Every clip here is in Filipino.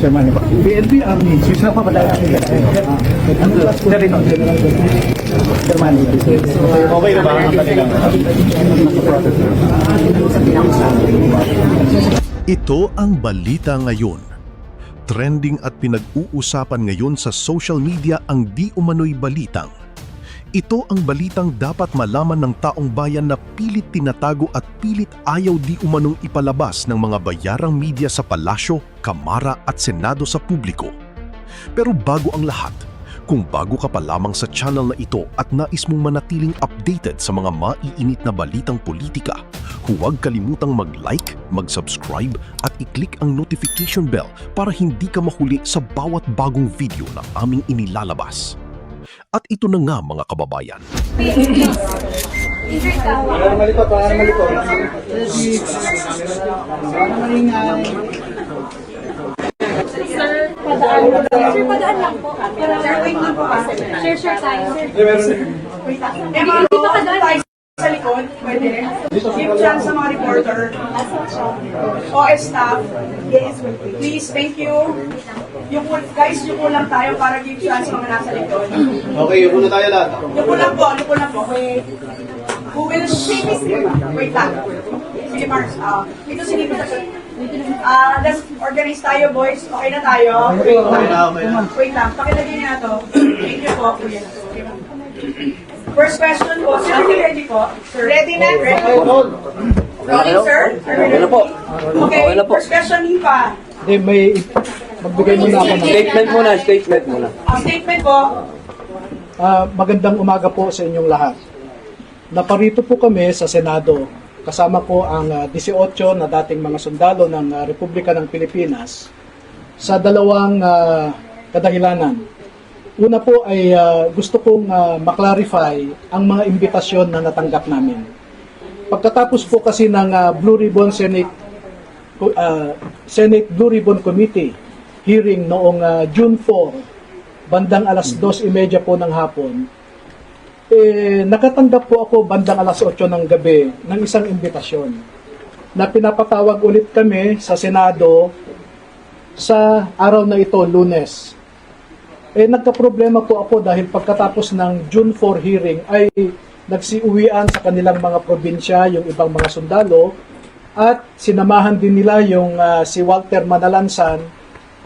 Chairman. PNP Army. Sisa pa ba dahil ang ano class po rin ang General Chairman. Okay na ba ang kanilang process? Ito ang balita ngayon. Trending at pinag-uusapan ngayon sa social media ang di umano'y balitang. Ito ang balitang dapat malaman ng taong bayan na pilit tinatago at pilit ayaw di umanong ipalabas ng mga bayarang media sa palasyo, kamara at senado sa publiko. Pero bago ang lahat, kung bago ka pa lamang sa channel na ito at nais mong manatiling updated sa mga maiinit na balitang politika, huwag kalimutang mag-like, mag-subscribe at i-click ang notification bell para hindi ka mahuli sa bawat bagong video na aming inilalabas. At ito na nga mga kababayan. Sir, padaan lang po. Sir, wait lang po. Sir, tayo. Wait lang. Dito ka doon. Sa likod, pwede. Give chance sa mga reporter. OS staff. Yes, please, thank you. Guys, yuko lang tayo para give chance sa mga nasa likod. Okay, yuko na tayo lahat. Yuko lang po. Who will shake this? Wait lang. Sige, Mars. Ito si Nico. Let's organize tayo, boys. Okay na tayo. Wait lang. Pakilagay niya to. Thank you po. First question po. Sir, ready po? Ready na? Ready? Rolling, sir? Okay na po. Okay, first question, Hipa. Hindi, may magbigay muna ako ng Statement muna. Statement po. magandang umaga po sa inyong lahat. Naparito po kami sa Senado. Kasama ko ang 18 na dating mga sundalo ng Republika ng Pilipinas sa dalawang kadahilanan. Una po ay gusto kong maklarify ang mga imbitasyon na natanggap namin. Pagkatapos po kasi ng Blue Ribbon Senate Blue Ribbon Committee hearing noong June 4, bandang alas 2:30 po ng hapon, nakatanggap po ako bandang alas 8 ng gabi ng isang imbitasyon na pinapatawag ulit kami sa Senado sa araw na ito, Lunes. Nagka-problema po ako dahil pagkatapos ng June 4 hearing ay nagsiuwian sa kanilang mga probinsya yung ibang mga sundalo at sinamahan din nila yung si Walter Manalansan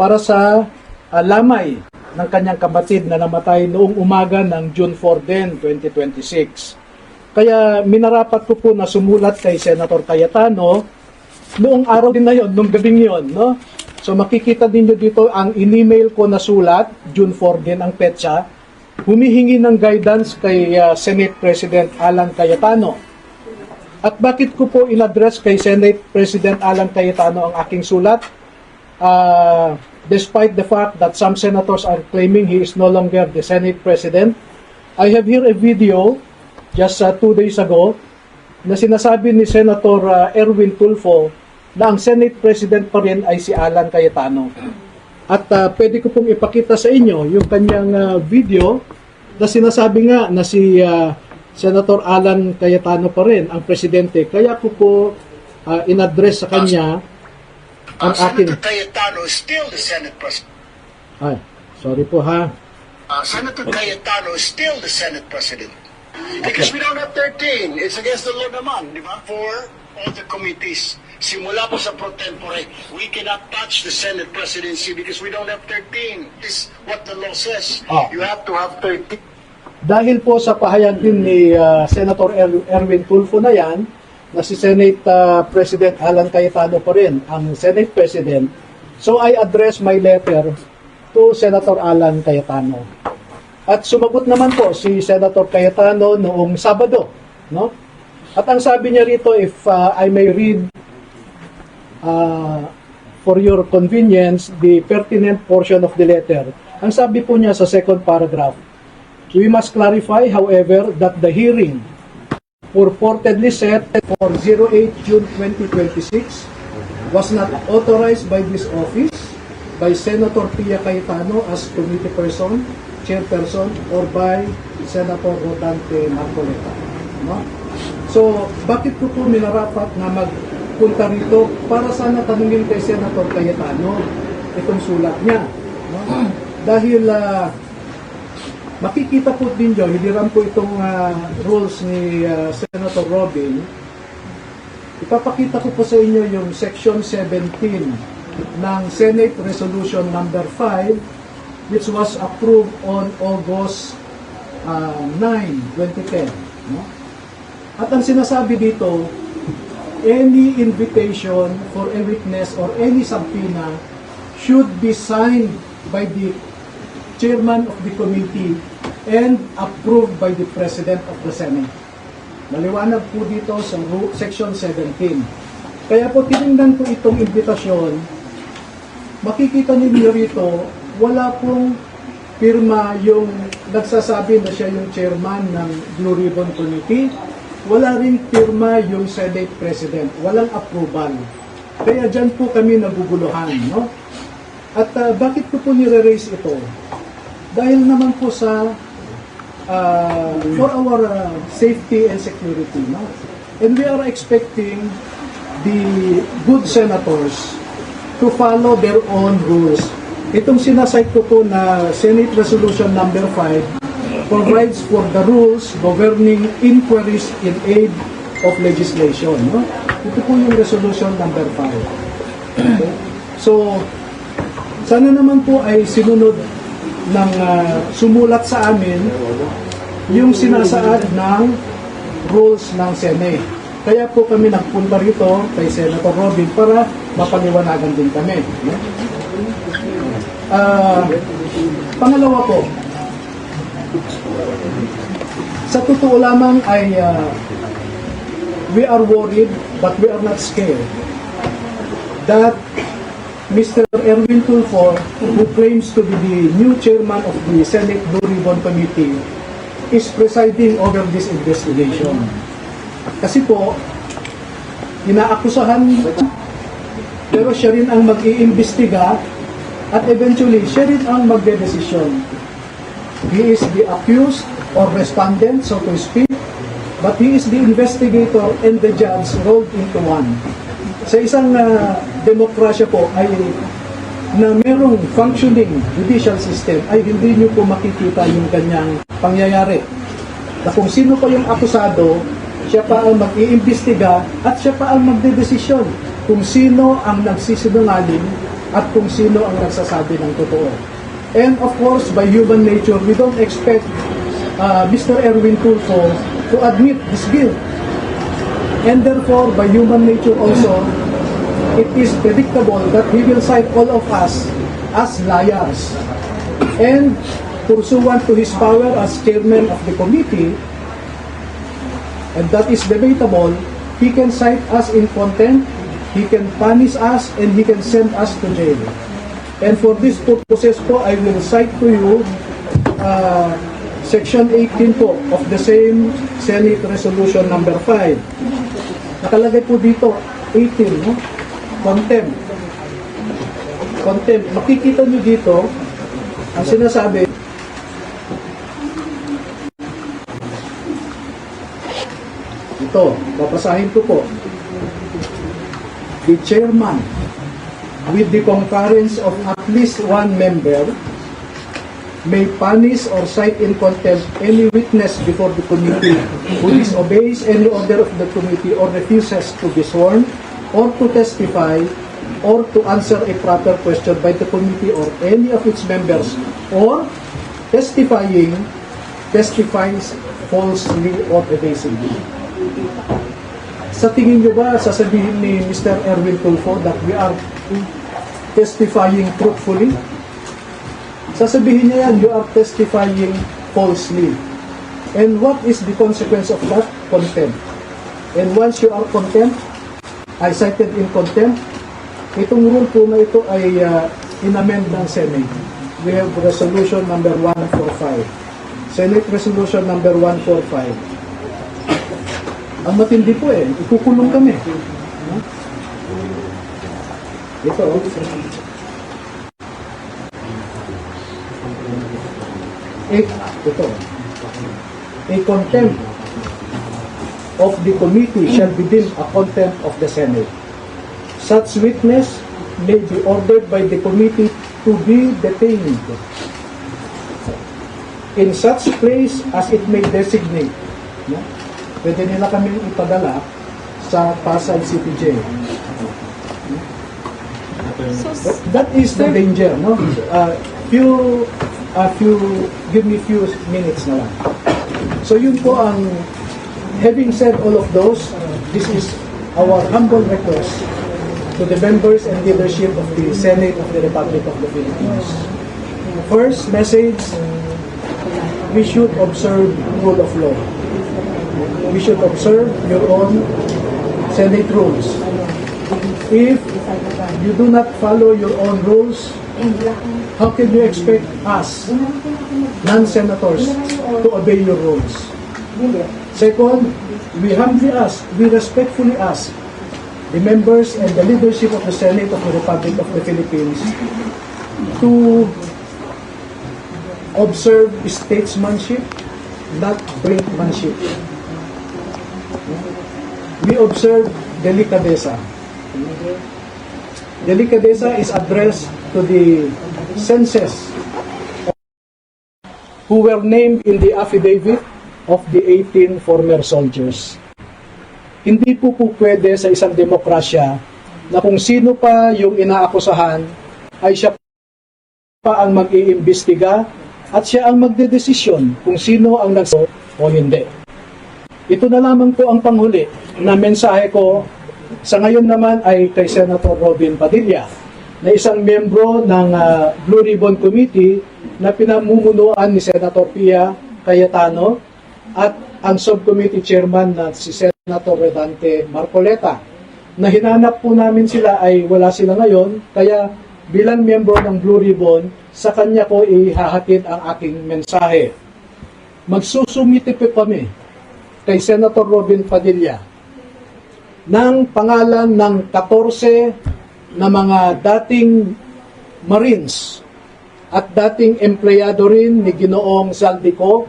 para sa lamay ng kanyang kapatid na namatay noong umaga ng June 4 din, 2026. Kaya minarapat ko po na sumulat kay Senator Cayetano noong araw din na yon, noong gabing yon, no? So makikita ninyo dito ang in-email ko na sulat, June 4 din ang petsa, humihingi ng guidance kay Senate President Alan Cayetano. At bakit ko po in-address kay Senate President Alan Cayetano ang aking sulat? Despite the fact that some senators are claiming he is no longer the Senate President, I have here a video just 2 days ago na sinasabi ni Senator Erwin Tulfo na ang Senate President pa rin ay si Alan Cayetano. At pwede ko pong ipakita sa inyo yung kanyang video na sinasabi nga na si Senator Alan Cayetano pa rin ang presidente. Kaya ko po in-address sa kanya ang aking... Senator Cayetano is still the Senate President. Ay, sorry po ha. Senator Cayetano is still the Senate President. Because we don't have 13. It's against the law naman, di ba? For all the committees. Simula po sa pro tempore, we cannot touch the Senate presidency because we don't have 13. This is what the law says. You have to have 13. Dahil po sa pahayag din ni Senator Erwin Tulfo na yan, na si Senate President Alan Cayetano pa rin ang Senate President, so I address my letter to Senator Alan Cayetano. At sumagot naman po si Senator Cayetano noong Sabado, no? At ang sabi niya rito, if I may read for your convenience the pertinent portion of the letter. Ang sabi po niya sa second paragraph, we must clarify, however, that the hearing purportedly set for 08 June 2026 was not authorized by this office, by Senator Pia Cayetano as committee person, chairperson, or by Senator Rodante Marcoleta. No? So, bakit ko po minarapat na magpunta rito para sana tanungin kay Senator Cayetano itong sulat niya. No? Dahil makikita po ninyo, hiliran po itong rules ni Senator Robin. Ipapakita ko po sa inyo yung Section 17 ng Senate Resolution number 5 which was approved on August 9, 2010. No? At ang sinasabi dito, any invitation for a witness or any subpoena should be signed by the chairman of the committee and approved by the President of the Senate. Maliwanag po dito sa Section 17. Kaya po tinignan ko itong imbitasyon, makikita ninyo rito, wala pong pirma yung nagsasabi na siya yung chairman ng Blue Ribbon Committee, wala rin pirma yung Senate President, walang approval. Kaya dyan po kami naguguluhan, no? At bakit ko po nire-raise ito? Dahil naman po sa for our safety and security, no? And we are expecting the good senators to follow their own rules. Itong sinasite ko po na Senate Resolution number 5 provides for the rules governing inquiries in aid of legislation, no? Ito po yung resolution number 5. Okay? So, sana naman po ay sinunod ng sumulat sa amin yung sinasaad ng rules ng Senate. Kaya po kami nagpunta rito kay Senator Robin para mapaliwanagan din kami. No? Pangalawa po, sa totoo lamang ay we are worried but we are not scared that Mr. Erwin Tulfo, who claims to be the new chairman of the Senate Blue Ribbon Committee, is presiding over this investigation. Kasi po, inaakusahan, pero siya rin ang mag-iimbestiga at eventually siya rin ang magdedesisyon. He is the accused or respondent, so to speak, but he is the investigator and the judge rolled into one. Sa isang demokrasya po ay na merong functioning judicial system ay hindi nyo po makikita yung kanyang pangyayari. Na kung sino pa yung akusado, siya pa ang mag-iimbestiga at siya pa ang magdedesisyon kung sino ang nagsisinungaling at kung sino ang nagsasabi ng totoo. And of course, by human nature, we don't expect Mr. Erwin Tulfo to admit his guilt. And therefore, by human nature also, it is predictable that he will cite all of us as liars. And pursuant to his power as chairman of the committee, and that is debatable, he can cite us in contempt, he can punish us, and he can send us to jail. And for this purposes po, I will cite to you Section 18 po of the same Senate Resolution number 5. Nakalagay po dito, 18, no? Contempt. Contempt. Makikita nyo dito, ang sinasabi, ito, papasahin ko po. The chairman, with the concurrence of at least one member, may punish or cite in contempt any witness before the committee who disobeys any order of the committee or refuses to be sworn or to testify or to answer a proper question by the committee or any of its members or testifies falsely or evasively. Sa tingin nyo ba, sasabihin ni Mr. Erwin Tulfo that we are testifying truthfully? Sasabihin niya yan, you are testifying falsely. And what is the consequence of that? Contempt. And once you are contempt, I cited in contempt, itong rule po na ito ay inamend ng Senate. We have resolution number 145. Senate resolution number 145. Ang matindi po ikukulong kami. Ito, ito. A contempt of the committee shall be deemed a contempt of the Senate. Such witness may be ordered by the committee to be detained in such place as it may designate. No? Pwede nila kaming ipadala sa Pasay City Jail. That is the danger, no? Give me few minutes na lang. So yun po ang, having said all of those, this is our humble request to the members and leadership of the Senate of the Republic of the Philippines. First message, we should observe rule of law. We should observe your own Senate rules. If you do not follow your own rules, how can you expect us, non-senators, to obey your rules? Second, we humbly ask, we respectfully ask the members and the leadership of the Senate of the Republic of the Philippines to observe statesmanship, not brinkmanship. We observe delicadeza. Delicadeza is addressed to the census who were named in the affidavit of the 18 former soldiers. Hindi po pwede sa isang demokrasya na kung sino pa yung inaakusahan ay siya pa ang mag-iimbestiga at siya ang magdedesisyon kung sino ang nagsabi o hindi. Ito na lamang po ang panghuli na mensahe ko sa ngayon naman ay kay Senator Robin Padilla na isang miyembro ng Blue Ribbon Committee na pinamumunuan ni Senator Pia Cayetano at ang subcommittee chairman na si Senator Redante Marcoleta. Na hinanap po namin sila ay wala sila ngayon, kaya bilang miyembro ng Blue Ribbon, sa kanya ko ihahatid ang aking mensahe. Magsusumite po kami kay Senator Robin Padilla ng pangalan ng 14 na mga dating Marines at dating empleyado rin ni Ginoong Zaldico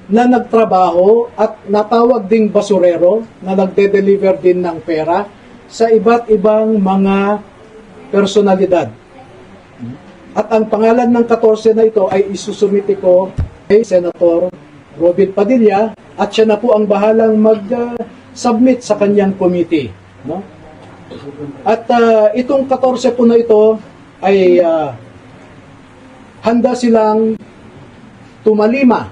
na nagtrabaho at natawag ding basurero na nagde-deliver din ng pera sa iba't ibang mga personalidad. At ang pangalan ng 14 na ito ay isusumiti ko kay Senator Robin Padilla at siya na po ang bahalang mag-submit sa kanyang committee. No? At itong 14 po na ito ay handa silang tumalima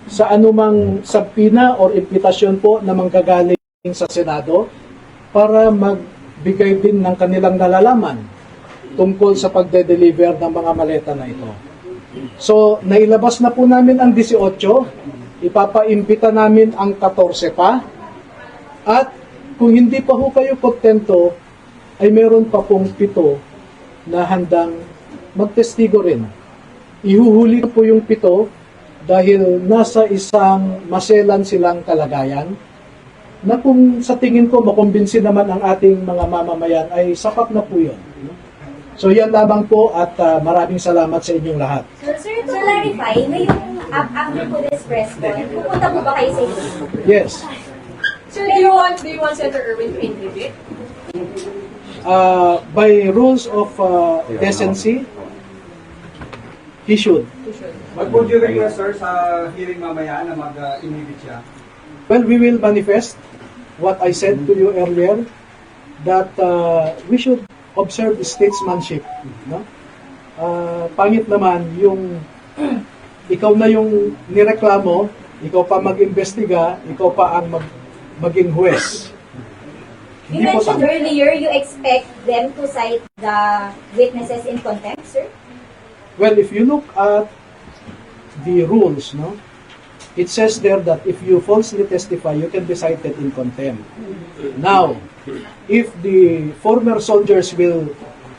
sa anumang sabpina or impitasyon po na manggagaling sa Senado para magbigay din ng kanilang nalalaman tungkol sa pagde-deliver ng mga maleta na ito. So, nailabas na po namin ang 18, ipapaimbita namin ang 14 pa, at kung hindi pa ho kayo kontento, ay meron pa pong 7 na handang magtestigo rin. Ihuhuli po yung 7 dahil nasa isang maselan silang kalagayan na kung sa tingin ko makumbinsi naman ang ating mga mamamayan ay sapat na po yun. So yan lamang po at maraming salamat sa inyong lahat. Sir, to clarify, ngayong after po this press con, pupunta po ba kayo sa inyo? Yes. Sir, do you want Senator Erwin to inhibit? By rules of decency, he should. What would you request, sir, sa hearing mamaya na mag-inhibit siya? Well, we will manifest what I said to you earlier, that we should observe statesmanship. No? Pangit naman yung ikaw na yung nireklamo, ikaw pa mag-imbestiga, ikaw pa ang maging huwes. You mentioned earlier you expect them to cite the witnesses in contempt, sir? Well, if you look at the rules, no, it says there that if you falsely testify, you can be cited in contempt. Now, if the former soldiers will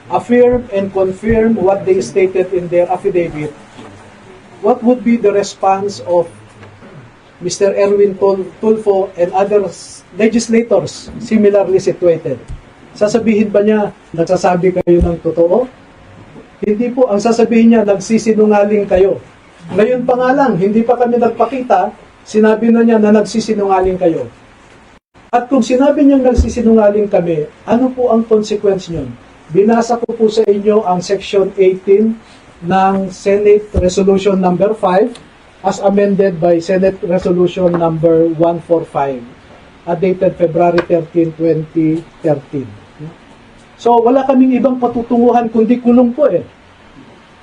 affirm and confirm what they stated in their affidavit, what would be the response of Mr. Erwin Tulfo and other legislators similarly situated? Sasabihin ba niya, nagsasabi kayo ng totoo? Hindi po, ang sasabihin niya, nagsisinungaling kayo. Ngayon pa nga lang, hindi pa kami nagpakita, sinabi na niya na nagsisinungaling kayo. At kung sinabi niyang nagsisinungaling kami, ano po ang consequence niyon? binasa ko po sa inyo ang Section 18 ng Senate Resolution number 5 as amended by Senate Resolution number 145, dated February 13, 2013. So, wala kaming ibang patutunguhan kundi kulong po eh.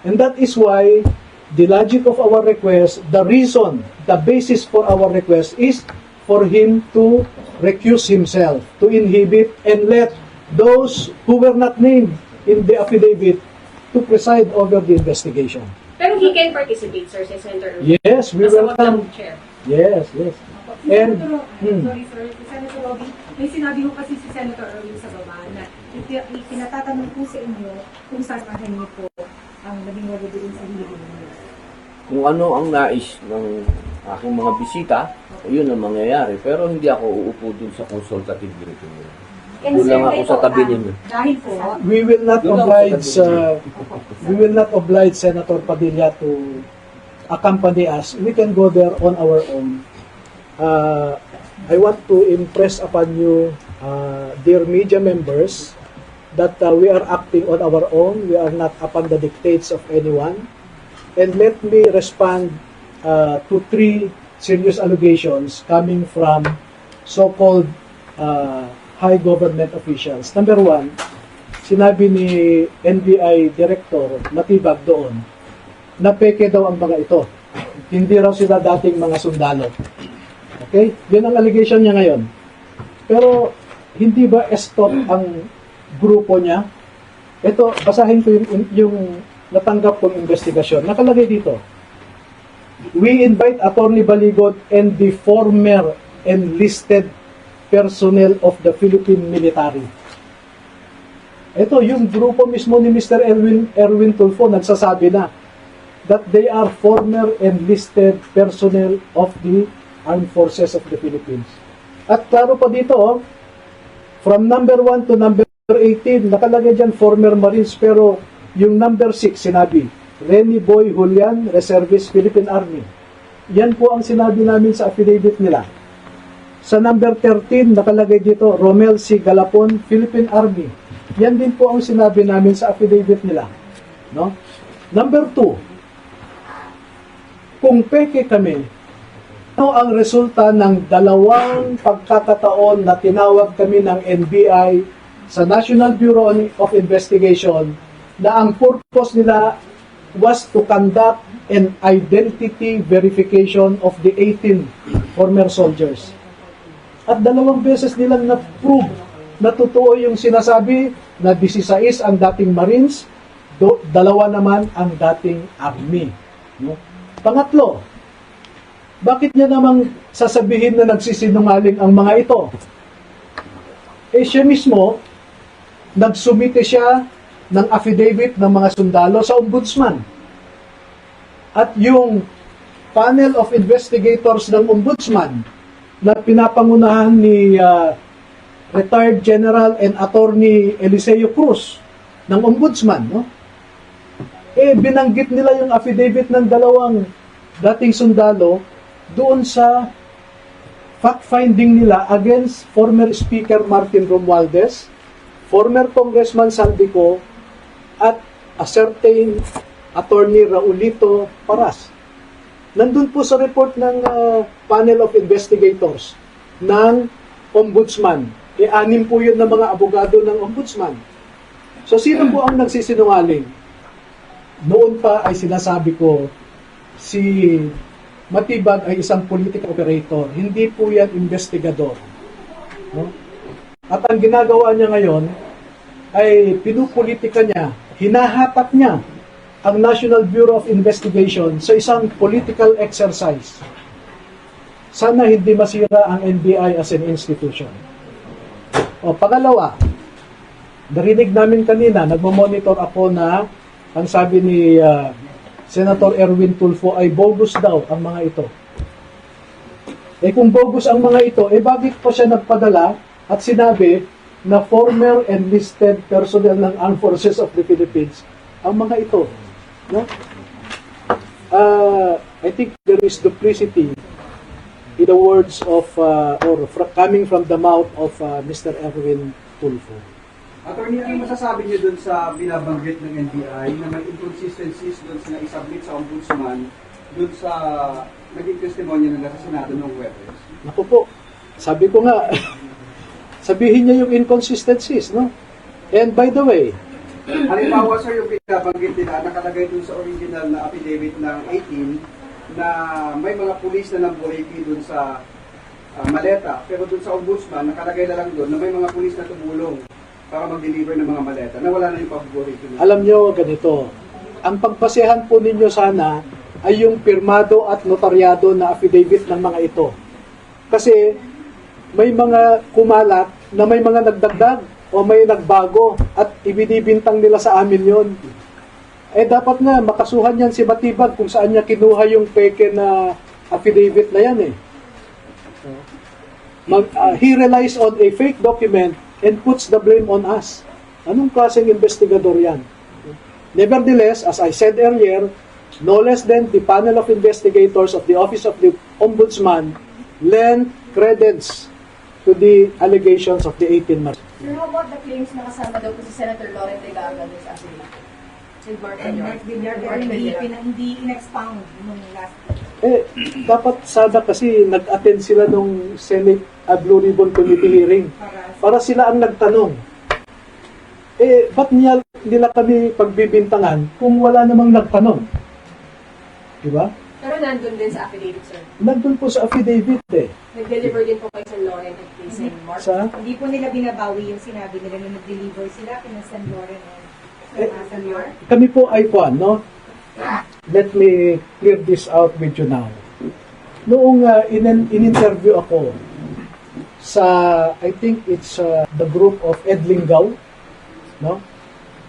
And that is why the logic of our request, the reason, the basis for our request is for him to recuse himself, to inhibit and let those who were not named in the affidavit to preside over the investigation. Pero he can participate, sir, si Senator Erwin. Yes, we As a welcome. chair. Yes, yes. And, Sorry sir, si Senator Robby, may sinabi ko kasi si Senator Erwin sa baba na pinatatanong po sa inyo kung saan niyo po ang naging wala din sa hiligin ninyo. Kung ano ang nais ng aking mga bisita, yun ang mangyayari. Pero hindi ako uupo dun sa consultative meeting. Doon lang ako sa tabi ninyo. Dahil po, we will not Doon ako oblige sa we will not oblige Senator Padilla to accompany us. We can go there on our own. I want to impress upon you, dear media members, that we are acting on our own. We are not upon the dictates of anyone. And let me respond to 3 serious allegations coming from so-called high government officials. Number 1, sinabi ni NBI Director Matibag doon na peke daw ang mga ito. Hindi raw sila dating mga sundalo. Okay? Yun ang allegation niya ngayon. Pero hindi ba stop ang grupo niya? Ito, basahin ko yung natanggap kong investigasyon. Nakalagay dito. We invite Attorney Baligot and the former enlisted personnel of the Philippine military. Ito, yung grupo mismo ni Mr. Erwin Tulfo nagsasabi na that they are former enlisted personnel of the Armed Forces of the Philippines. At klaro pa dito, from number 1 to number 18, nakalagay dyan former Marines, pero yung number 6 sinabi, Renny Boy Julian, Reservist Philippine Army. Yan po ang sinabi namin sa affidavit nila. Sa number 13, nakalagay dito, Romel C. Galapon, Philippine Army. Yan din po ang sinabi namin sa affidavit nila. No? Number 2, kung peke kami, ano ang resulta ng 2 pagkakataon na tinawag kami ng NBI sa National Bureau of Investigation na ang purpose nila was to conduct an identity verification of the 18 former soldiers. At 2 beses nilang na-prove na totoo yung sinasabi na 16 ang dating Marines, 2 naman ang dating Army. No? Pangatlo, bakit niya namang sasabihin na nagsisinungaling ang mga ito? Eh siya mismo, nagsumite siya ng affidavit ng mga sundalo sa ombudsman. At yung panel of investigators ng ombudsman na pinapangunahan ni retired General and Attorney Eliseo Cruz ng ombudsman, no? Eh, binanggit nila yung affidavit ng 2 dating sundalo doon sa fact-finding nila against former Speaker Martin Romualdez, former Congressman Saldico, at a certain Attorney Raulito Paras. Nandun po sa report ng panel of investigators ng ombudsman. E 6 po yun ng mga abogado ng ombudsman. So sino po ang nagsisinungaling? Noon pa ay sinasabi ko, si Matibag ay isang political operator. Hindi po yan investigador. No? At ang ginagawa niya ngayon ay pinupolitika niya, hinahatak niya ang National Bureau of Investigation sa isang political exercise. Sana hindi masira ang NBI as an institution. O, pangalawa, narinig namin kanina, nagmamonitor ako na ang sabi ni Senator Erwin Tulfo ay bogus daw ang mga ito. Eh kung bogus ang mga ito, eh bakit pa siya nagpadala at sinabi na former enlisted personnel ng Armed Forces of the Philippines ang mga ito? No? I think there is duplicity in the words of, coming from the mouth of Mr. Erwin Tulfo. Attorney, ano masasabi niyo dun sa binabanggit ng NBI na may inconsistencies dun sa na-submit sa Ombudsman dun sa naging testimonya nila sa Senado noong Webes? Naku po, sabi ko nga, sabihin niya yung inconsistencies, no? And by the way, Halimbawa, sir, yung binabanggit nila, nakalagay dun sa original na affidavit ng 18 na may mga pulis na namburiki dun sa maleta. Pero dun sa Ombudsman, nakalagay na lang dun na may mga pulis na tumulong para mag-deliver ng mga maleta na wala na yung pagburiki nila. alam nyo ganito, ang pagbasehan po ninyo sana ay yung pirmado at notaryado na affidavit ng mga ito. Kasi may mga kumalat na may mga nagdagdag o may nagbago at ibinibintang nila sa amin yon. Eh dapat nga makasuhan yan si Batibag kung saan niya kinuha yung peke na affidavit na yan eh. He relies on a fake document and puts the blame on us. Anong klaseng investigador yan? Nevertheless, as I said earlier, no less than the panel of investigators of the Office of the Ombudsman lend credence to the allegations of the 18 March. Sir, how about the claims na kasama daw po si Senator Lauren Legarda sa Asila? With Mark Hindi in-expound nung last Dapat sana kasi nag-attend sila nung Senate Blue Ribbon Committee hearing para sila ang nagtanong. Ba't nila kami pagbibintangan kung wala namang nagtanong? Diba? Pero nandun din sa affidavit, sir. Nandun po sa affidavit eh. Nag-deliver din po kay Sir Lauren at kay Sen. Mark. Sa? Hindi po nila binabawi yung sinabi nila nung nag-deliver sila kina San Loren and San Mar. Kami po ay kuwan, no? Let me clear this out with you now. Noong in-interview ako sa, I think it's the group of Ed Lingaw, no?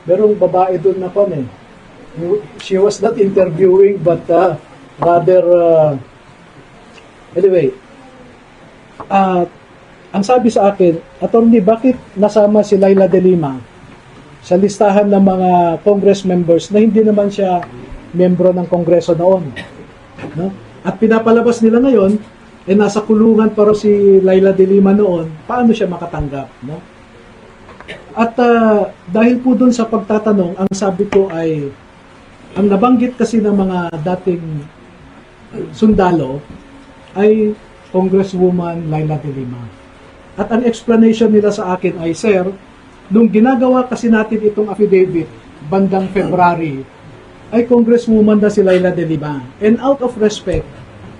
Merong babae doon na kuwan eh. She was not interviewing but rather anyway, ang sabi sa akin, Attorney, bakit nasama si Laila de Lima sa listahan ng mga Congress members na hindi naman siya membro ng Kongreso noon, no? At pinapalabas nila ngayon, nasa kulungan pa si Laila de Lima noon, paano siya makatanggap, no? At dahil po dun sa pagtatanong, ang sabi ko ay, ang nabanggit kasi ng mga dating sundalo ay Congresswoman Laila de Lima. At ang explanation nila sa akin ay, Sir, nung ginagawa kasi natin itong affidavit bandang February, ay Congresswoman na si Laila de Lima. And out of respect,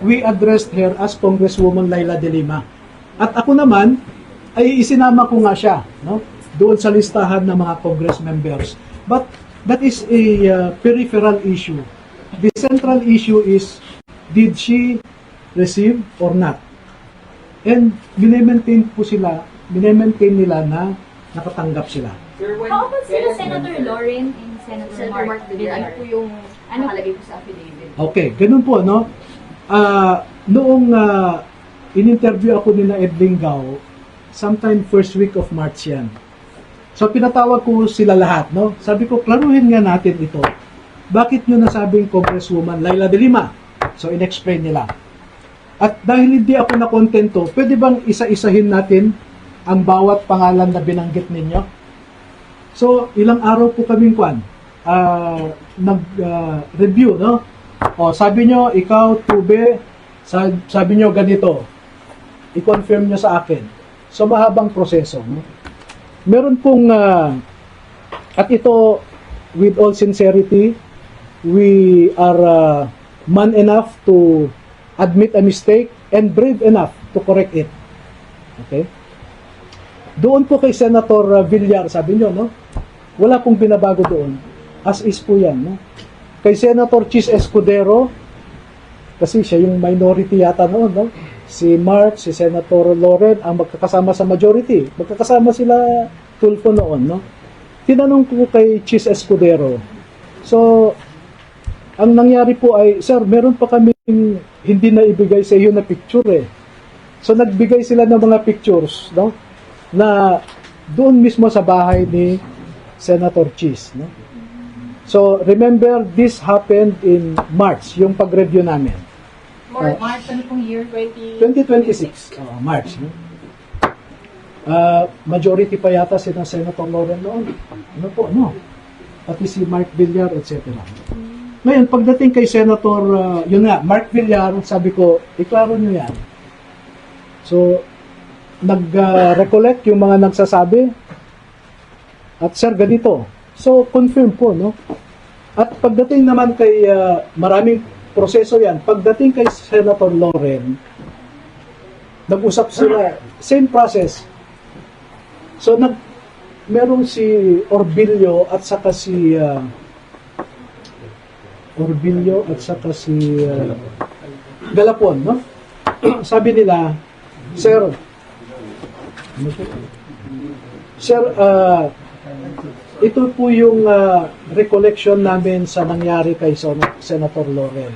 we addressed her as Congresswoman Laila de Lima. At ako naman, ay isinama ko nga siya, no? Doon sa listahan ng mga Congress members. But that is a peripheral issue. The central issue is, did she receive or not? And minemaintain nila na nakatanggap sila. How about sila Senator Lauren and Senator Mark Ano po yung nakalagay po sa affidavit? Okay, ganun po, no? Noong in-interview ako nila Ed Lingaw, sometime first week of March yan. So, pinatawag ko sila lahat, no? Sabi ko, klaruhin nga natin ito. Bakit nyo nasabing Congresswoman Laila de Lima? So, in-explain nila. At dahil hindi ako nakontento, pwede bang isa-isahin natin ang bawat pangalan na binanggit ninyo? So, ilang araw po kaming nag-review, no? O, sabi nyo, ikaw, Tube, sabi nyo ganito. I-confirm nyo sa akin. So, mahabang proseso, no? Meron pong, at ito, with all sincerity, we are man enough to admit a mistake and brave enough to correct it. Okay? Doon po kay Senator Villar, sabi nyo, no? Wala pong binabago doon. As is po yan, no? Kay Senator Chis Escudero, kasi siya yung minority yata noon, no? Si Mark, si Senator Lauren, ang magkakasama sa majority. Magkakasama sila Tulfo noon, no? Tinanong ko kay Chis Escudero. So, ang nangyari po ay, Sir, meron pa kaming hindi na ibigay sa iyo na picture eh. So, nagbigay sila ng mga pictures, no? Na doon mismo sa bahay ni Senator Chis, no? So, remember, this happened in March, yung pag-review namin. March, ano pong year? 2026. March. No? Majority pa yata si Senator Loren noon. Ano po, no? Pati si Mark Villar, etc. Ngayon, pagdating kay Senator, yun nga, Mark Villar, sabi ko, iklaro nyo yan. So, nag-recollect yung mga nagsasabi. At sir, ganito. So, confirm po, no? At pagdating naman kay, maraming proseso yan. Pagdating kay Senator Loren, nag-usap sila, same process. So, merong si Orbilio at saka si Galapon, no? Sabi nila, Sir, ito po yung recollection namin sa nangyari kay Senator Loren.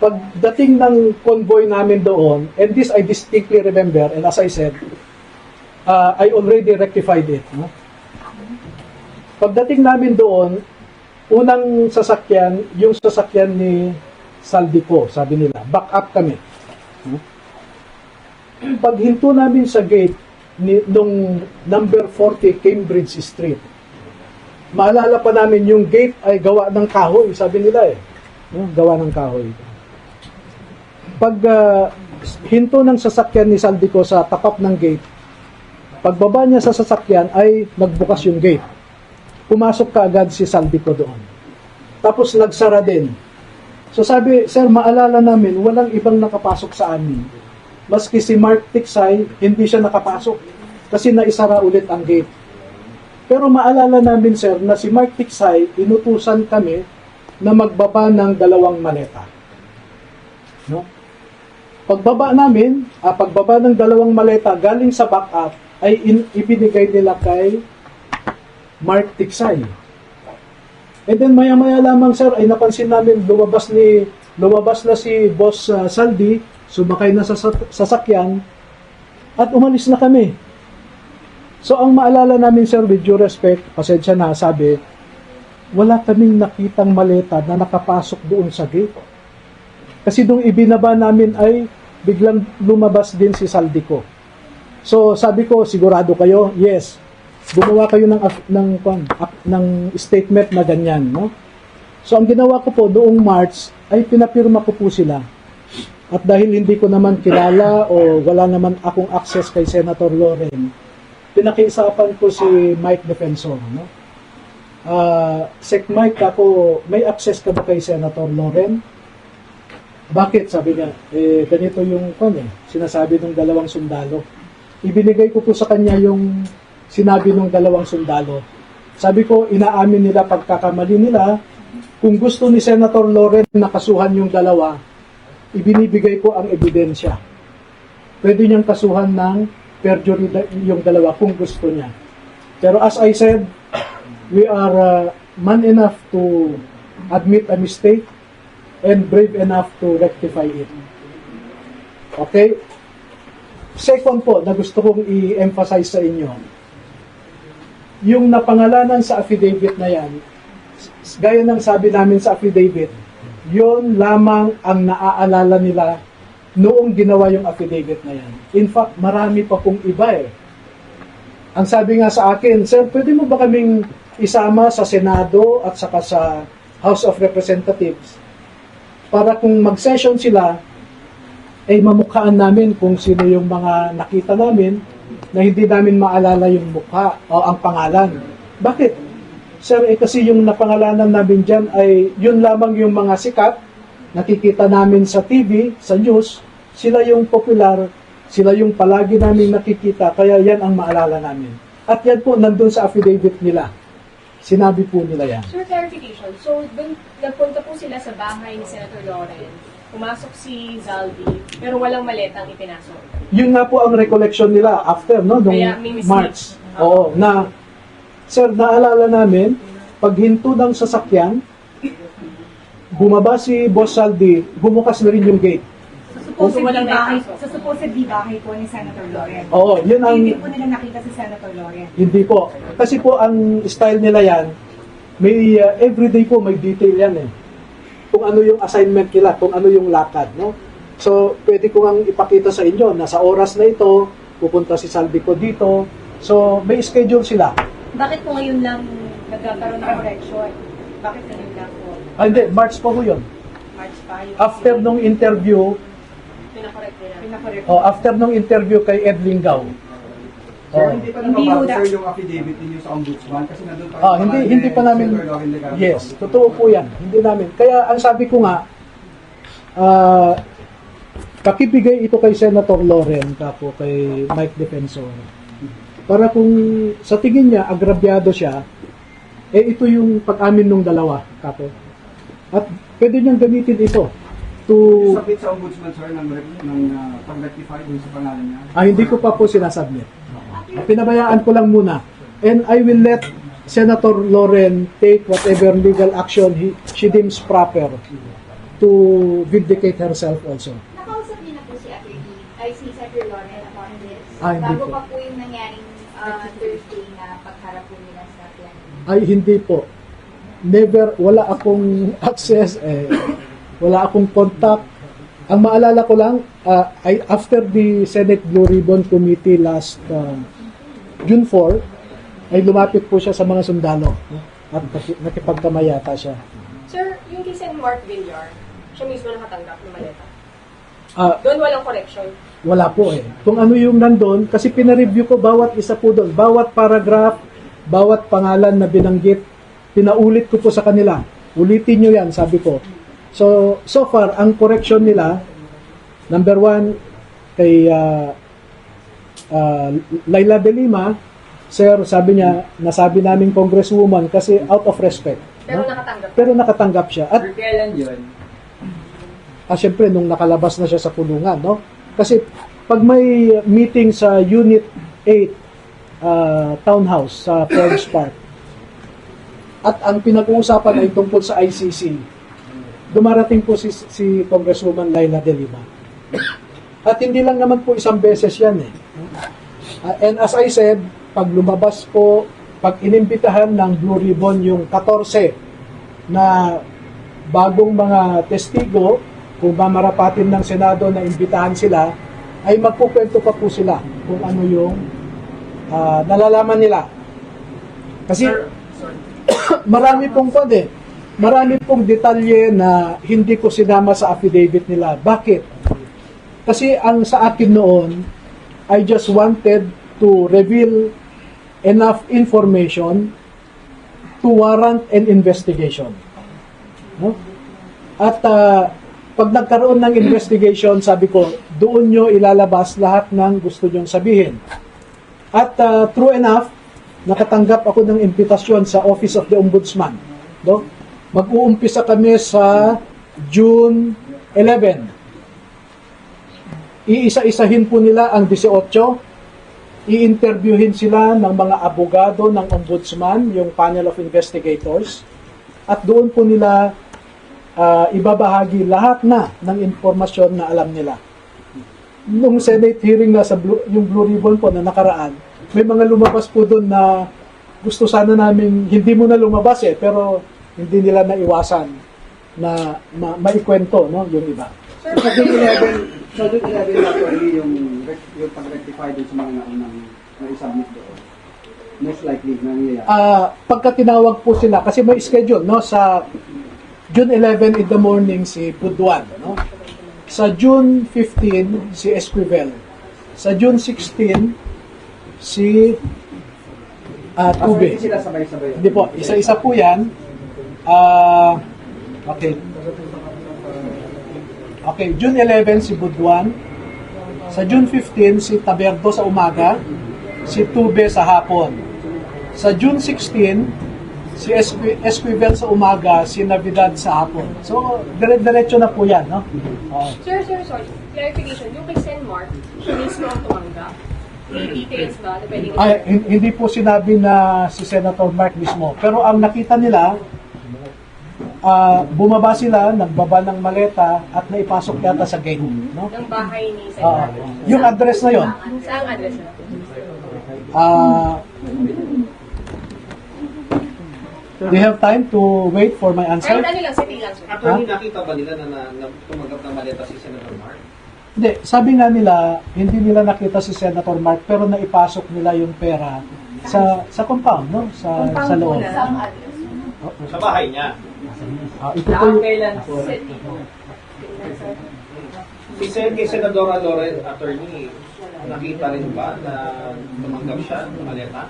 Pagdating ng convoy namin doon, and this I distinctly remember, and as I said, I already rectified it. No? Pagdating namin doon, unang sasakyan, yung sasakyan ni Saldico, sabi nila, back up kami. Paghinto namin sa gate nung number 40 Cambridge Street, maalala pa namin yung gate ay gawa ng kahoy, sabi nila gawa ng kahoy. Pag hinto ng sasakyan ni Saldico sa tapat ng gate, pagbaba niya sa sasakyan ay nagbukas yung gate. Pumasok kaagad si Saldico doon. Tapos nagsara din. So sabi, sir, maalala namin, walang ibang nakapasok sa amin. Maski si Mark Tiksay, hindi siya nakapasok kasi naisara ulit ang gate. Pero maalala namin, sir, na si Mark Tiksay, inutusan kami na magbaba ng 2 maleta. No? Pagbaba ng 2 maleta galing sa backup, ay ibinigay nila kay Mark Tiksay. And then maya-maya lamang, sir, ay napansin namin lumabas na si Boss Saldi, sumakay na sa sasakyan at umalis na kami. So ang maalala namin, sir, with due respect, pasensya na, sabi, wala kaming nakitang maleta na nakapasok doon sa gate. Kasi doon ibinaba namin ay biglang lumabas din si Saldico. So sabi ko, sigurado kayo? Yes. Gumawa kayo ng statement na ganyan, no? So ang ginawa ko po doong March ay pinapirma ko po sila. At dahil hindi ko naman kilala o wala naman akong access kay Senator Loren, pinakiusapan ko si Mike Defensor, no? Sec Mike, ako, may access ka ba kay Senator Loren? Bakit? Sabi niya, ganito yung sinasabi ng 2 sundalo. Ibinigay ko po sa kanya yung sinabi ng 2 sundalo. Sabi ko, inaamin nila pagkakamali nila. Kung gusto ni Senator Loren na kasuhan yung 2, ibinibigay ko ang ebidensya. Pwede niyang kasuhan ng perjury yung 2 kung gusto niya. Pero as I said, we are man enough to admit a mistake and brave enough to rectify it. Okay? Second po, na gusto kong i-emphasize sa inyo, yung napangalanan sa affidavit na yan, gaya ng sabi namin sa affidavit, yon lamang ang naaalala nila noong ginawa yung affidavit na yan. In fact, marami pa pong iba Ang sabi nga sa akin, sir, pwede mo ba kaming isama sa Senado at saka sa House of Representatives para kung mag-session sila, ay mamukhaan namin kung sino yung mga nakita namin na hindi namin maalala yung mukha o ang pangalan. Bakit? Sir, kasi yung napangalanan namin dyan ay yun lamang yung mga sikat, nakikita namin sa TV, sa news, sila yung popular, sila yung palagi namin nakikita, kaya yan ang maalala namin. At yan po, nandun sa affidavit nila. Sinabi po nila yan. Sir, clarification. So, dun, nagpunta po sila sa bahay ni Senator Loren, pumasok si Zaldi, pero walang maletang ipinasok. Yun nga po ang recollection nila after, no, nung Kaya, may March. Oo, na, sir, naalala namin, paghinto ng sasakyan, bumaba si Boss Saldi, bumukas na rin yung gate. Sa supposedly bahay po ni Senator Loren. Oo, yun ang... Hindi po nila nakita si Senator Loren. Hindi po. Kasi po, ang style nila yan, may everyday po may detail yan Kung ano yung assignment nila, kung ano yung lakad, no? So, pwede ko ang ipakita sa inyo na sa oras na ito, pupunta si Saldico dito. So, may schedule sila. Bakit po ngayon lang nagkakaroon ng correction? Bakit ngayon lang po? Hindi, March pa po yun. March 5? After nung interview, Pinakorek nila. Pinakorek. after nung interview kay Ed Lingaw. Sir, Oh. hindi pa Hindi nababago, ho na- sir, yung affidavit ninyo sa ombudsman kasi nandun pa Hindi pa namin, Senator Loren Legarreta. yes, totoo po yan, hindi namin. Kaya ang sabi ko nga, pakibigay ito kay Senator Loren, kapo kay Mike Defensor, para kung sa tingin niya, agrabyado siya, ito yung pag-amin ng dalawa, kapo. At pwede niyang gamitin ito to, Submit sa ombudsman, sir, ng pag-rectify dun sa pangalan niya. hindi ko pa po sinasubmit. Pinabayaan ko lang muna. And I will let Senator Loren take whatever legal action she deems proper to vindicate herself also. Nakausap niyo na po si Attorney, ay si Senator Loren about this. Hindi Bago po. pa po yung nangyaring Thursday na pagharap po nila sa plan. Ay, hindi po. Never, wala akong access, wala akong contact. Ang maalala ko lang, after the Senate Blue Ribbon Committee last June 4, ay lumapit po siya sa mga sundalo. At nakipagkamayata siya. Sir, yung kay Sen. Mark Villar, siya mismo nakatanggap ng maleta. Ah, Doon walang correction. Wala po eh. Kung ano yung nandun, kasi pinareview ko bawat isa po doon. Bawat paragraph, bawat pangalan na binanggit, pinaulit ko po sa kanila. Ulitin nyo yan, sabi ko. So far, ang correction nila, number 1, kay Laila De Lima, sir, sabi niya, nasabi namin congresswoman kasi out of respect. Pero no? nakatanggap. Pero nakatanggap siya. At Kailan yun? syempre, nung nakalabas na siya sa kulungan, no? Kasi, pag may meeting sa Unit 8 Townhouse sa Forest Park, at ang pinag-uusapan ay tungkol sa ICC, dumarating po si Congresswoman Laila De Lima. At hindi lang naman po isang beses yan eh. And as I said, pag lumabas po, pag inimbitahan ng Blue Ribbon yung 14 na bagong mga testigo, kung mamarapatin ng Senado na imbitahan sila, ay magkukwento pa po sila kung ano yung nalalaman nila. Kasi marami pong pwede. Marami pong detalye na hindi ko sinama sa affidavit nila. Bakit? Kasi ang sa akin noon, I just wanted to reveal enough information to warrant an investigation. No? At pag nagkaroon ng investigation, sabi ko, doon nyo ilalabas lahat ng gusto nyong sabihin. At true enough, nakatanggap ako ng imbitasyon sa Office of the Ombudsman. No? Mag-uumpisa kami sa June 11. Iisa-isahin po nila ang 18. I-interviewin sila ng mga abogado ng Ombudsman, yung panel of investigators. At doon po nila ibabahagi lahat na ng impormasyon na alam nila. Nung Senate hearing na sa yung Blue Ribbon po na nakaraan, may mga lumabas po doon na gusto sana namin, hindi mo na lumabas pero hindi nila naiwasan na maikwento, no, yung iba. Sir, sa June 11 na actually yung pag-rectify dun sa mga naunang na-submit doon. Most likely, nangyayari. Pagka tinawag po sila, kasi may schedule, no, sa June 11 in the morning si Buduan, no? Sa June 15 si Esquivel. Sa June 16 si Tube. Hindi sila sabay-sabay. Hindi po, isa-isa po 'yan. Okay. Okay, June 11 si Buduan. Sa June 15 si Taberdo sa umaga, si Tube sa hapon. Sa June 16 si Esquivel sa umaga, si Navidad sa hapon. So, dire-diretso na po yan, no? Sir, sorry. Clarification. Yung kay Sen. Mark, siya mismo ang tumanggap. May details ba na pwedeng Hindi po sinabi na si Senator Mark mismo. Pero ang nakita nila, bumaba sila, nagbaba ng maleta, at naipasok yata sa gate, no? ng bahay ni Sen. Mark? Yung address na yon. Saang address na? Do you have time to wait for my answer? Kahit ano lang, city lang, sir. Attorney, nakita ba nila na tumanggap ng maleta si Senator Mark? Hindi, sabi nga nila, hindi nila nakita si Senator Mark pero naipasok nila yung pera sa compound, no? Sa loob. Sa bahay niya. Ito po yung, Kay Senadora Loren, attorney, nakita rin ba na tumanggap siya ng maleta?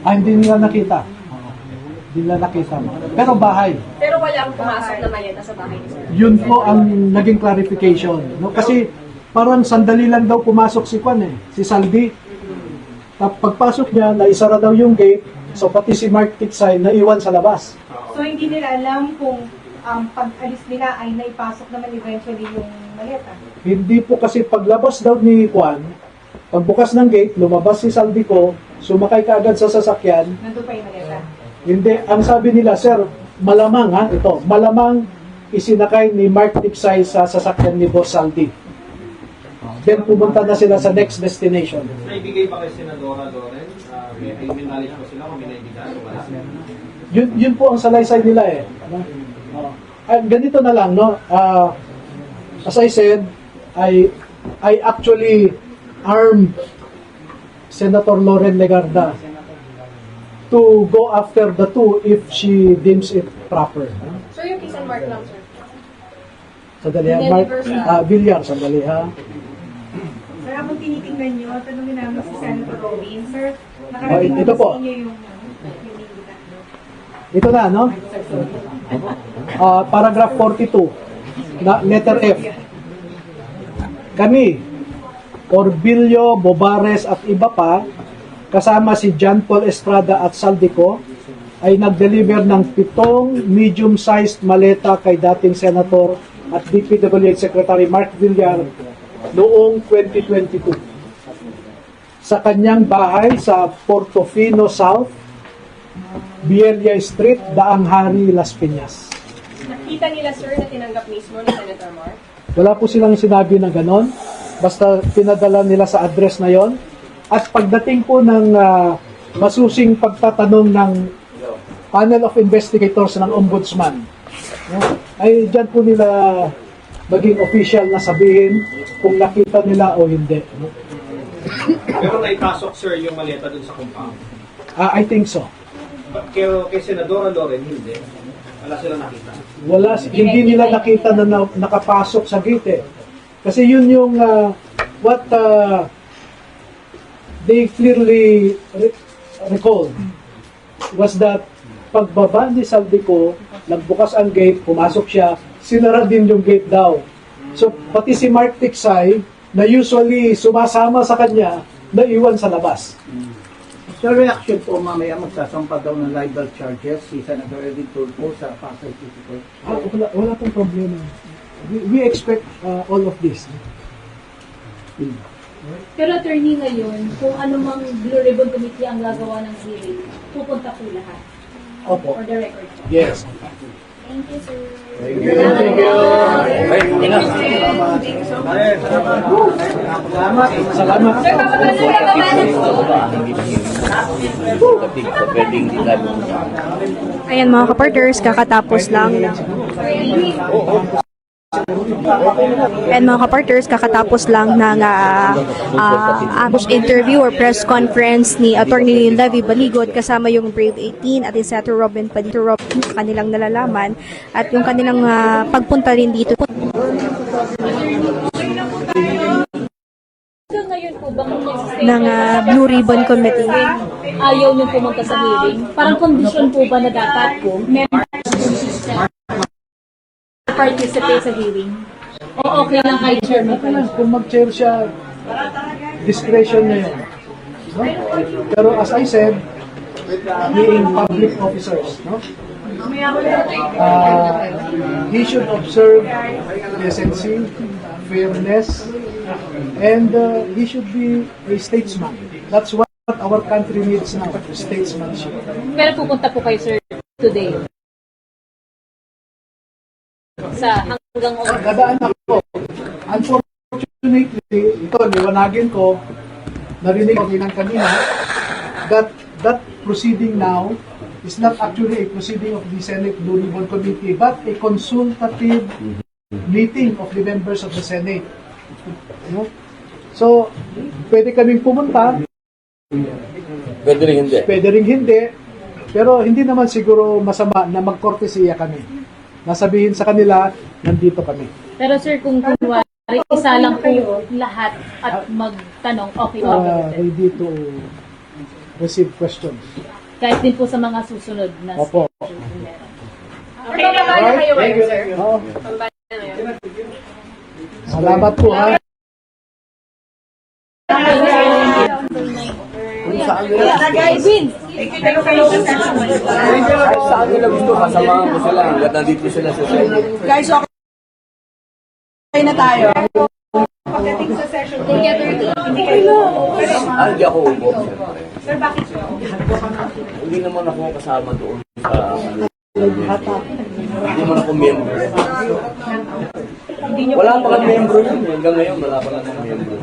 hindi nila nakita. Hindi nila nakita. Pero bahay. Pero wala akong pumasok na maleta sa bahay ni Sir. Yun po ang naging clarification. No? Kasi parang sandali lang daw pumasok si Kwan si Saldi. Pagpasok niya, naisara daw yung gate, so pati si Mark Tiksay naiwan sa labas. So hindi nila alam kung ang pag-alis nila ay naipasok naman eventually yung maleta. Hindi po kasi paglabas daw ni Kwan, pagbukas ng gate, lumabas si Saldi ko, sumakay kaagad sa sasakyan. Nandun pa yung maleta. Hindi, ang sabi nila, sir, malamang malamang isinakay ni Mark Tiksay sa sasakyan ni Boss Saldi. Then pumunta na sila sa next destination. Naibigay pa kay Senadora Loren? May knowledge pa sila kung may naibigay o wala? Yun po ang salaysay nila Ano? Ganito na lang, no? As I said, I actually armed Senator Loren Legarda to go after the two if she deems it proper. So yung kisan mark lang, sir. Sandali ha, Mark, Villar, sandali ha. Sir, kung tinitingnan nyo, tanungin namin si Senator Robin. Sir, nakarating ito naman po. sa inyo yung imbita. Ito na, no? Paragraph 42, letter F. Kami, Orbilio, Bobares at iba pa, kasama si John Paul Estrada at Saldico, ay nag-deliver ng 7 medium-sized maleta kay dating Senator at DPWH Secretary Mark Villar noong 2022 sa kanyang bahay sa Portofino South, Bielia Street, Daang Hari, Las Piñas. Nakita nila, sir, na tinanggap mismo ni Senator Mark? Wala po silang sinabi na ganon. Basta pinadala nila sa address na yon. At pagdating po ng masusing pagtatanong ng panel of investigators ng ombudsman, ay dyan po nila maging official na sabihin kung nakita nila o hindi. Pero naipasok, sir, yung maleta dun sa compound. I think so. Kay Senadora Loren, hindi. Wala silang nakita. Hindi nila nakita na nakapasok sa gate. Kasi yun yung what they clearly recalled was that pagbaba ni Saldico, nagbukas ang gate, pumasok siya, sinara din yung gate daw. So, pati si Mark Tiksay, na usually sumasama sa kanya, naiwan sa labas. Sa reaction po, mamaya magsasampa daw ng libel charges si Senator Edwin Tulfo sa Pasay City Court. Wala pong problema. We expect all of this. Pero attorney ngayon, kung anumang Blue Ribbon Committee ang gagawa ng hearing, pupunta po lahat. Opo. For the record. Yes. Thank you, sir. Salamat. Ayan mga kaparters, kakatapos lang. And mga kaparters, kakatapos lang ng interview or press conference ni Attorney Levy Baligot kasama yung Brave 18 at yung Senator Robin Padilla, kanilang nalalaman at yung kanilang pagpunta rin dito. Ngayon po, bang Ng Blue Ribbon Committee. ayaw nyo pumunta sa hearing? Parang condition po ba na dapat po participate sa hearing? O okay lang kay chairman pa lang? Kung mag-chair siya, discretion na yun. No? Pero as I said, being public officers, no? He should observe decency, fairness, and he should be a statesman. That's what our country needs now, statesmanship. Pero pupunta po kayo, sir, today? Sa hanggang Dadaan ako. Unfortunately, ito, liwanagin ko, narinig ko kanina, that proceeding now is not actually a proceeding of the Senate Blue Ribbon Committee, but a consultative meeting of the members of the Senate. No? So, pwede kaming pumunta, Pwede rin hindi. pwede ring hindi, pero hindi naman siguro masama na magkortesiya kami. Nasabihin sa kanila, nandito kami. Pero sir, kung kunwari, isa lang po lahat at magtanong, okay ba? Ready to receive questions. Kahit din po sa mga susunod na Opo. Okay, pambala kayo ngayon, sir. Oo. Pambala ngayon. Salamat po ha. Guys, Kahit saan nila gusto, kasamahan ko sila. Hanggat nandito sila sa Senate. guys, okay na tayo. Pagdating sa session, hindi kayo. Hindi ako upo, siyempre. Sir, bakit? Hindi naman ako kasama doon sa hindi naman ako member. Wala pa kang member yun. Hanggang ngayon, wala pa lang akong member.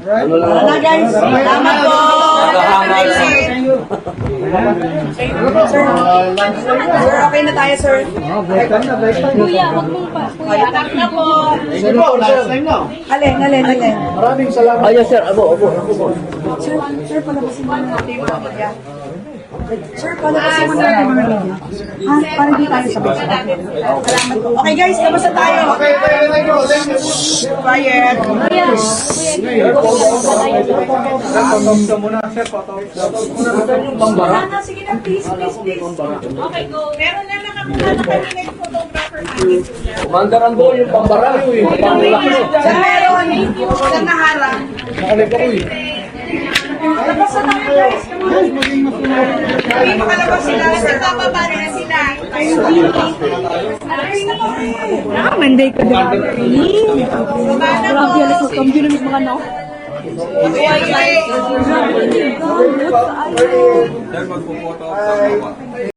Ano lang Tara na guys, salamat po. Sir, okay na tayo, sir. Kuya, wag mong pa. Kuya, na po. Sige po, last time na. Alin. Maraming salamat. Yes, sir. Abo. Sir, palabasin mo na natin yung mga media. Sir, palabasin mo na natin yung mga media. Ha? Para hindi tayo sabay. Salamat po. Okay guys, labas na tayo. Okay, thank you. Quiet. Sige na, please. Okay, go. Meron na nakakuha na kami ng photographer namin. Kumandaran ko yung pambarayo eh. Sir, meron. Sir, naharang. Labas na tayo guys. Hindi makalabas sila. Sir, papabari na sila. Monday ka din. Grabe, alas ko. Kami din mga no? Okay.